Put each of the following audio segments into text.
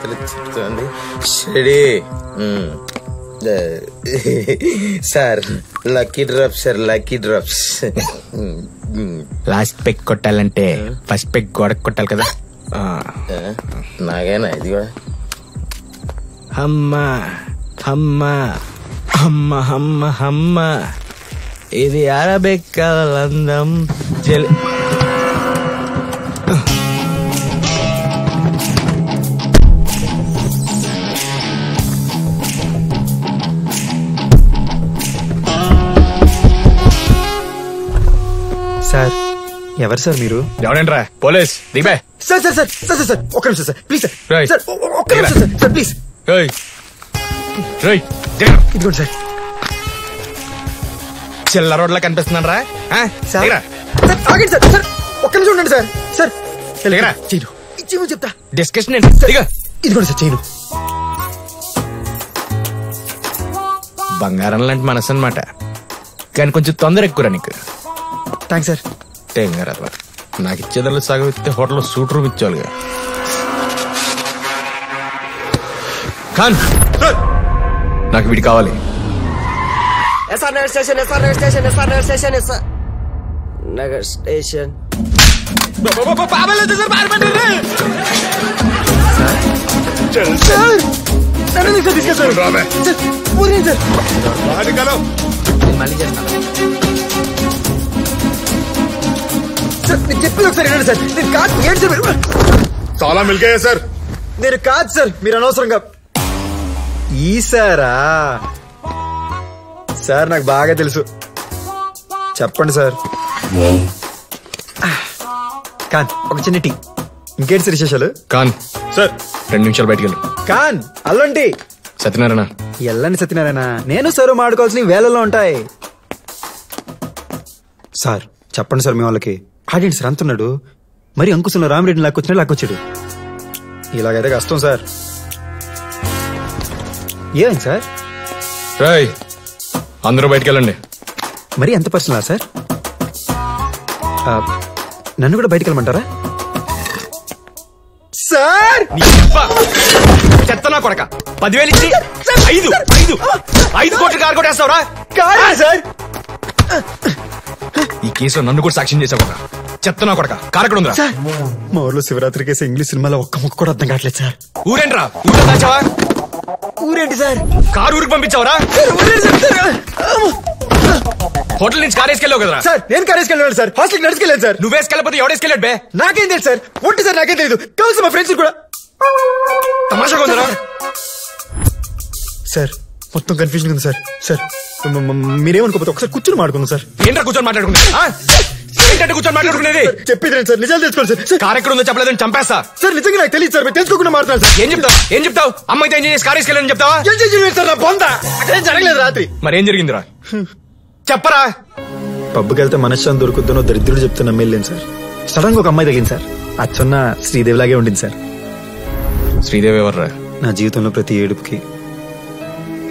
చేతులు చెప్తుంది షడీ. Sir lucky drops sir, lucky drops. Last peg కొట్టాలంటే ఫస్ట్ పెగ్ గోడకు కొట్టాలి కదా. నాగేనా ఇది కూడా? అమ్మా అమ్మా అమ్మ అమ్మ అమ్మ, ఇది అరబెక్కలందం జల్. సార్ ఎవరు సార్ మీరు? ఎవరంట్రా? పోలీస్ దిగే. Sir sir sir sir sir ఒక్క నిమిషం సార్, ప్లీజ్ సార్. సార్ ఒక్క నిమిషం సార్, సార్ ప్లీజ్. ఇదిగోండి సార్. చిల్ల రోడ్లా కనిపిస్తున్నాను రా. సార్ ఆగండి సార్, సార్ ఒక్క నిమిషం ఉండండి సార్. సార్ చేయను ఇచ్చి చెప్తా. డిస్కషన్ ఇదిగోండి సార్ చేయను. బంగారం లాంటి మనసు అన్నమాట, కానీ కొంచెం తొందర ఎక్కువరా నీకు. Thanks sir. టెంగరా, నాకు ఇచ్చేదాన్ని సగం ఇస్తే హోటల్లో సూట్ రూమ్ ఇచ్చేవాళ్ళుగా. ఖాన్ నాకు వీడి కావాలి. SR Nagar station, SR Nagar station, SR Nagar station, SR Nagar station. మళ్ళీ చేస్తాను సార్. నేను చెప్పేది ఒకసారి వినండి సార్. నేను కాదు ఏంటి సార్, చాలా మిల్కాయా సార్. నేను కాదు సార్, మీరు అనవసరంగా. ఈసారా సార్? నాకు బాగా తెలుసు. చెప్పండి సార్. కాన్ ఒక చిన్న టీ. ఇంకేంటి సార్ విశేషాలు? ఖాన్ సార్ 2 నిమిషాలు బయటికి వెళ్ళు. కాన్ అల్లంటి సత్యనారాయణ. ఎల్లని సత్యనారాయణ. నేను సార్ మాడుకోవాల్సిన వేళల్లో ఉంటాయి సార్. చెప్పండి సార్ మీ వాళ్ళకి. ఆడేంటి సార్ అంటున్నాడు? మరి అంకుశంలో రామిరెడ్డిని లాక్కొచ్చినా లాక్కొచ్చాడు. ఇలాగైతే కష్టం సార్. ఏమైంది సార్? రాయ్ అందరూ బయటికి వెళ్ళండి. మరి ఎంత పర్సనలా సార్? నన్ను కూడా బయటికి వెళ్ళమంటారా సార్? చెత్తనా కొడక 10,000 ఇచ్చి 5 కోట్లు కారు కొట్టేస్తావురా? సార్ ఈ కేసులో నన్ను కూడా సాక్ష్యం చేసావు. చెత్తనా కొడక కారక్కడ ఉందిరా. మా ఊర్లో శివరాత్రి కేసు ఇంగ్లీష్ సినిమాలో ఒక్క ముక్క కూడా అర్థం కావట్లేదు సార్. ఊరేంట్రా? ఊళ్ళో దాచావా? ఊరేంటి సార్? కారు ఊరికి పంపించావరా? హోటల్ నుంచి కారు వేసుకెళ్ళావు కదరా? సార్ నేను కారు వేసుకెళ్ళాను సార్. హాస్టల్కి నడుచుకెళ్ళాను సార్. నువ్వు వేసుకెళ్ళకపోతే ఎవడేసుకెళ్ళాడు బే? నాకేం తెలుసు సార్. ఒంటి సార్ నాకేం తెలియదు. కలిసి మా ఫ్రెండ్స్ కూడా. తమాషాగా ఉందరా సార్? మొత్తం కన్ఫ్యూజన్ ఉంది సార్. సార్ మీరేమనుకోకపోతే ఒకసారి కూర్చొని మాట్లాడుకుందాం సార్. ఏంట్రా కూర్చొని మాట్లాడుకునేది? ఏంటంటే కూర్చొని మాట్లాడుకునేది? చెప్పేది సార్, నిజాలు తెలుసుకోండి సార్. కారు ఎక్కడ ఉందో చెప్పలేదని చంపేస్తా సార్. నిజంగా నాకు తెలియదు సార్. మీరు తెలుసుకోకుండా మాట్లాడాలి సార్. ఏం చెప్తావు? అమ్మాయితో ఏం చేసి కారు వేసుకెళ్ళని చెప్తావా? ఏం చేసి సార్? నా బొంద అక్కడేం జరగలేదు రాత్రి. మరేం జరిగిందిరా చెప్పరా? పబ్కి వెళ్తే మనశ్శాంతి దొరుకుతుందో దరిద్రుడు చెప్తున్నా నమ్మేళ్ళేను సార్. సడన్ గా ఒక అమ్మాయి తగ్గింది సార్. అచ్చన్న శ్రీదేవి లాగే ఉండింది సార్. శ్రీదేవి ఎవర్రా? నా జీవితంలో ప్రతి ఏడుపుకి,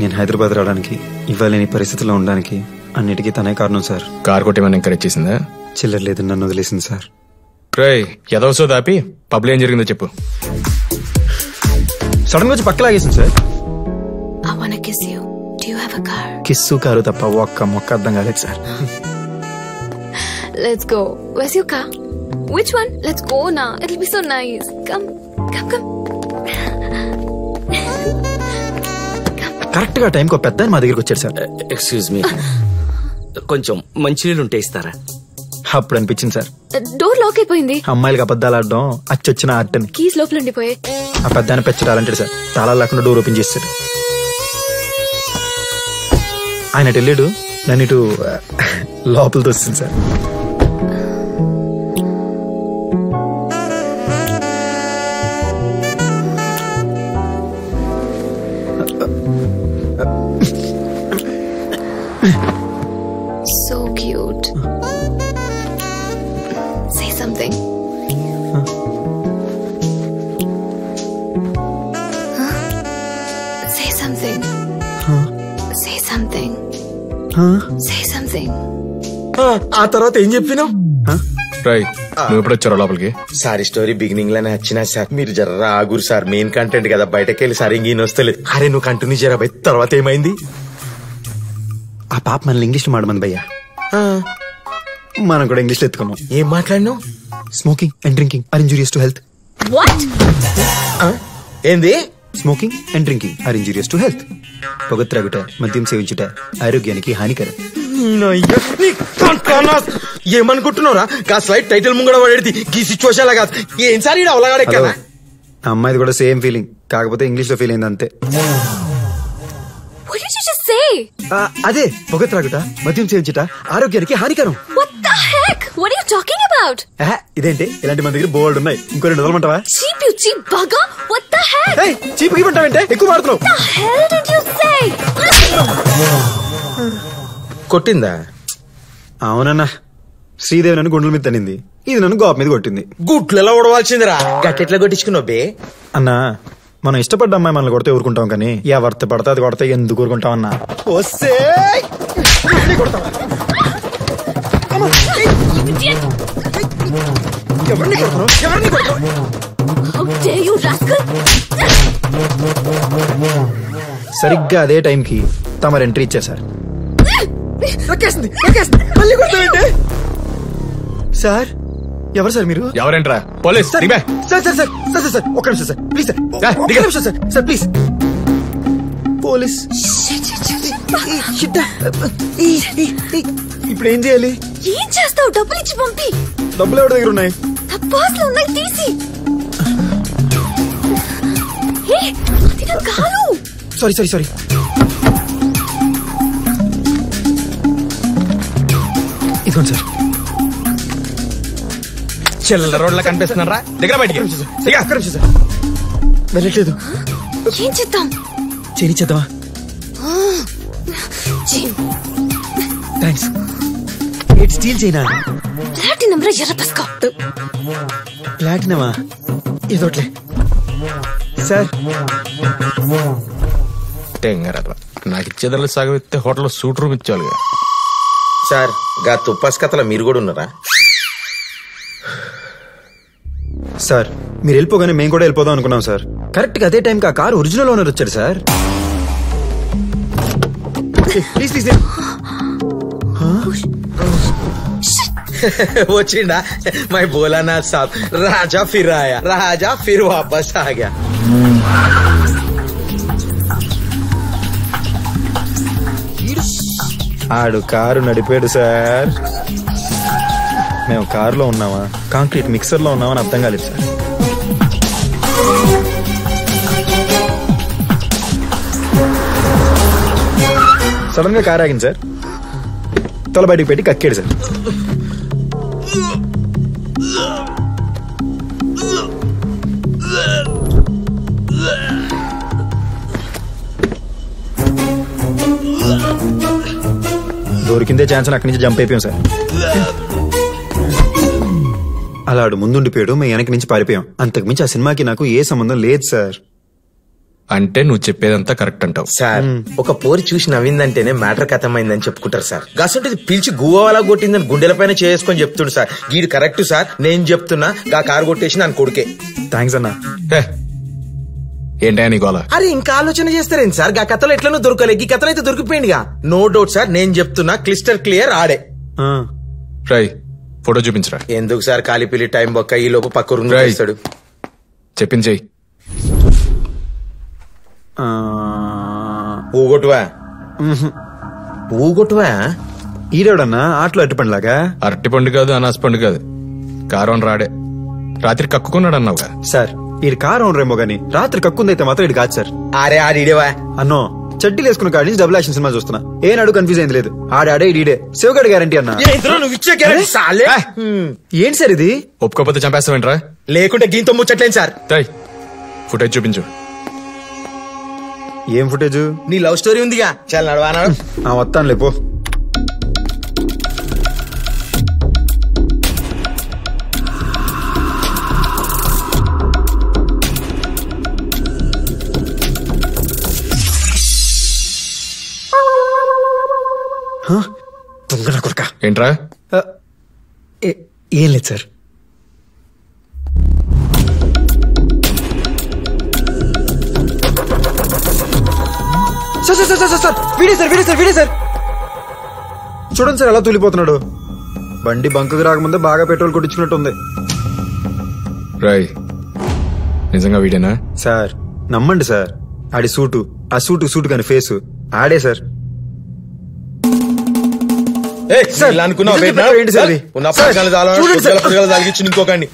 నేను హైదరాబాద్ రావడానికి, ఇవ్వలేని పరిస్థితుల్లో ఉండడానికి అన్నిటికీ తనే కారణం సార్. కారు కొట్టేమని ఎంకరేజ్ చేసిందా? చిల్లర లేదని నన్ను వదిలేసింది సార్. ఎదవసో దాపి పబ్లో ఏం జరిగిందో చెప్పు. సడన్ గా వచ్చి పక్క లాగేసింది సార్. కిస్సు కారు తప్ప ఒక్క మొక్క అర్థం కాలేదు sir. Let's go. Where's your car? Which one? Let's go now. It'll be so nice. Come. Correct గా టైంకి పెద్ద మా దగ్గరికి వచ్చాడు సార్. ఎక్స్క్యూజ్ మీ, కొంచెం మంచినీళ్ళు ఉంటే ఇస్తారా? అప్పుడు అనిపించింది సార్, డోర్ లాక్ అయిపోయింది. అమ్మాయిలకి అబద్ధాలు ఆడడం అచ్చొచ్చిన ఆర్ట్ అని. కీస్ లోపల ఉండిపోయే. ఆ పెద్ద పెచ్చడాలంటాడు సార్. తాళాలు లేకుండా డోర్ ఓపెన్ చేస్తాడు. ఆయన వెళ్ళాడు, నన్ను ఇటు లోపలితో వస్తుంది sir. So cute. Say something. Say something. Say something. Say something. ఆ తర్వాత ఏం చెప్పినావు? నువ్వు ఎప్పుడు వచ్చారో లోపలికి? సార్ స్టోరీ బిగినింగ్ లోనే వచ్చినా సార్, మీరు జర్ర ఆగురు సార్, మెయిన్ కంటెంట్ కదా, బయటకి వెళ్ళి సార్ ఇంకేం వస్తలేదు. అరే నువ్వు కంటిన్యూ చేయరా భయ్, తర్వాత ఏమైంది? ఆ పాప మనల్ని ఇంగ్లీష్ లో మాడమంది భయ్యా, మనం కూడా ఇంగ్లీష్ లో ఎత్తుకున్నాం. ఏం మాట్లాడినావు? Smoking and drinking are injurious to health. What? ఏంది? Smoking and drinking are injurious to health. పొగ త్రాగుట, మద్యం సేవించుట ఆరోగ్యానికి హానికరం. ఏమనుకుంటున్నారా? గా స్లైడ్ టైటిల్ ముంగడ పడేది ఈ సిచ్యువేషన్ లా కాదు. ఏం సార్ ఈడ అవలగాడే కదా. ఆ అమ్మాయిది కూడా సేమ్ ఫీలింగ్, కాకపోతే ఇంగ్లీష్ లో ఫీల్ అయింది అంతే. What did you just say? అదే పొగ త్రాగుట, మద్యం సేవించుట ఆరోగ్యానికి హానికరం. What the heck? What are you talking about? ఇదేంటి, ఇలాంటి మన దగ్గర బోల్డ్ ఉన్నాయి, ఇంకో 2 వదలమంటావా? Cheap, you cheap bugger! What the heck? Cheap ఇవ్వంటావంటే ఎక్కువ మాడుతున్నావు. What the hell did you say? కొట్టిందా? అవునన్నా, శ్రీదేవి నన్ను గుండెల మీద తనింది, ఇది నన్ను గోప మీద కొట్టింది. గుట్లలో ఉడవాల్సిందిరా, గట్టెట్లా కొట్టించుకున్నావు బే? అన్నా, మనం ఇష్టపడ్డ అమ్మాయి మనల్ని కొడితే ఊరుకుంటాం, కానీ ఎవరితో పడితే అది కొడితే ఎందుకు ఊరుకుంటాం అన్నా? How dare you, rascal! సరిగ్గా అదే టైంకి తమరు ఎంట్రీ ఇచ్చారు సార్. సార్ ఎవరు సార్ మీరు? ఎవరేంట్రా? Police. Sir sir sir sir sir sir ఒక్క నిమిషం సార్, ప్లీజ్ సార్, ఒక్క నిమిషం సార్, సార్ ప్లీజ్. పోలీస్. ఇప్పుడు ఏం చేయాలి? ఏం చేస్తావు? డబ్బులు ఇచ్చి పంపి. డబ్బులు ఎవరి దగ్గర ఉన్నాయి? పర్సులో ఉన్నాయి, తీసి. అది నా కాలు. Sorry sorry sorry. ఇదిగోండి సార్. చిల్లర రోడ్ల కనిపిస్తున్నారా? దగ్గర బయటికి వెళ్ళట్లేదు. ఏం చేద్దాం? చేద్దామా? థ్యాంక్స్. ఎయిట్ స్టీల్ చేయనా? ప్లాటినం రా, ఎర్ర పస్కో. ప్లాటినమా? ఇదోట్లే సార్. నాకు ఇచ్చేదాన్ని సగం ఇస్తే హోటల్లో సూట్ రూమ్ ఇచ్చేవాళ్ళుగా. సార్ గా తుప్పాస్ కథలో మీరు కూడా ఉన్నారా? సార్ మీరు వెళ్ళిపోగానే మేము కూడా వెళ్ళిపోదాం అనుకున్నాం సార్. కరెక్ట్ గా అదే టైంకి ఆ కారు ఒరిజినల్ ఓనర్ వచ్చాడు సార్. Please please. వచ్చిండా మై భోలానాథ్ సాబ్, రాజా ఫిర్ ఆయా, రాజా ఫిర్ వాపస్ ఆగా. ఆడు కారు నడిపాడు సార్. మేము కారులో ఉన్నామా, కాంక్రీట్ మిక్సర్ లో ఉన్నామని అర్థం కాలేదు సార్. సడన్ గా కారు ఆగింది సార్. తల బయటికి పెట్టి కక్కాడు సార్. దొరికిందే ఛాన్స్ అక్కడి నుంచి జంప్ అయిపోయాం సార్. అలా ఆడు ముందుండిపోయాడు, మేము వెనక నుంచి పారిపోయాం. అంతకుమించి ఆ సినిమాకి నాకు ఏ సంబంధం లేదు సార్. అంటే నువ్వు చెప్పేదంతా కరెక్ట్ అంటావు సార్? ఒక పోరి చూసి నవ్విందంటేనే మ్యాటర్ కథమైందని చెప్పుకుంటారు సార్. గసంటే పిలిచి గువ్వలా కొట్టిందని గుండెల పైన చేసుకొని చెప్తుండు సార్. గీడు కరెక్ట్ సార్, నేను చెప్తున్నా. గా కారు కొట్టేసి నన్ను కొడుకే. థ్యాంక్స్ అన్నా. ఏంటా నీ గోల? అరే ఇంకా ఆలోచన చేస్తారేంటి సార్? గా కథలో ఎట్లనో దొరకలేదు, ఈ కథలో అయితే దొరికిపోయిందిగా. నో డౌట్ సార్, నేను చెప్తున్నా క్లిస్టర్ క్లియర్ ఆడే. రై ఫోటో చూపించరా. ఎందుకు సార్ కాలిపిల్లి టైం బొక్క, ఈ లోపు పక్క రూమ్ చేస్తాడు. చెప్పించేయి. ఊగొట్టువా ఊగొట్టువా? ఈడేవడన్నా ఆటలో అట్టుపండిలాగా? అరటి పండు కాదు, అనాస పండు కాదు, కారం రాడే. రాత్రి కక్కుకున్నాడు అన్నావుగా సార్. ఈ కారు ఓనరేమో గానీ రాత్రి కక్కుందైతే మాత్రం ఇది కాదు సార్. అరే ఆడిడేవా అన్నో, చెడ్డీలు వేసుకున్న కాడి నుంచి డబుల్ యాక్షన్ సినిమా చూస్తున్నా. ఏనాడు కన్ఫ్యూజ్ అయింది లేదు. ఆడే ఇడే శివగడ్ గ్యారంటీ అన్నా. నువ్వు ఇచ్చే గ్యారంటీ సాలే. ఏంటి సార్ ఇది? ఒప్పుకోకపోతే చంపేస్తావేంట్రా? లేకుంటే గీంతో ముచ్చట్లేం సార్. ఫుటేజ్ చూపించు. ఏం ఫుటేజ్? నీ లవ్ స్టోరీ ఉందిగా, చాలా నడవానాడు. వస్తాను లేపో. ఏంట్రా? ఏం లేదు sir. Sir sir sir sir sir వీడే సార్ వీడే సార్ వీడే సార్ చూడండి సార్ ఎలా తూలిపోతున్నాడు. బండి బంకుకు రాకముందే బాగా పెట్రోల్ కొట్టించుకున్నట్టు ఉంది. రై నిజంగా వీడేనా? సార్ నమ్మండి సార్, ఆడి సూటు ఆ సూటు కాని ఫేసు ఆడే సార్. సార్ ఇలా అనుకున్నావు నిజం చెప్పారు ఏంటి సార్ ఇది? ఉన్న సార్, పథకాలు చూడండి సార్. తాగిచ్చి ఇంకొకడిని.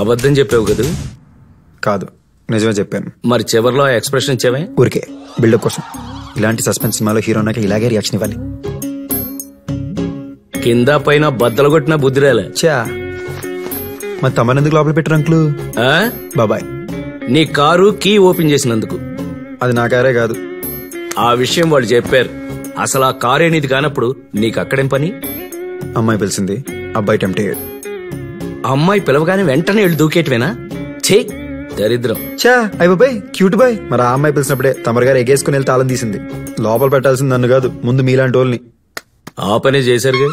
అబద్ధం చెప్పావు కదా? కాదు నిజమే చెప్పాను. మరి చివర్లో ఎక్స్ప్రెషన్ ఇచ్చావే? ఊరికే బిల్డప్ కోసం. ఇలాంటి సస్పెన్స్ సినిమాలో హీరో నాకు ఇలాగే రియాక్షన్ ఇవ్వాలి. కింద పైన బద్దలు కొట్టిన బుద్ధిరేలే. చా మరి తమరెందుకు లోపల పెట్టారు అంకులు? ఆ? బాబాయ్ నీ కారు కీ ఓపెన్ చేసినందుకు. అది నా కారే కాదు. ఆ విషయం వాళ్ళు చెప్పారు. అసలు ఆ కారు అనేది కానప్పుడు నీకు అక్కడేం పని? అమ్మాయి పిలిచింది, అబ్బాయి టెంప్ట్ అయ్యాడు. అమ్మాయి పిలవగానే వెంటనే వెళ్ళి దూకేటవేనా? ఛే దరిద్రం. చా అయ్య బాబాయ్ క్యూట్ బాయ్. మరి ఆ అమ్మాయి పిలిచినప్పుడే తమరు గారు ఎగేసుకుని వెళ్ళి తాళం తీసింది. లోపల పెట్టాల్సింది నన్ను కాదు, ముందు మీలాంటి వాళ్ళని. ఆ పనే చేశారుగా.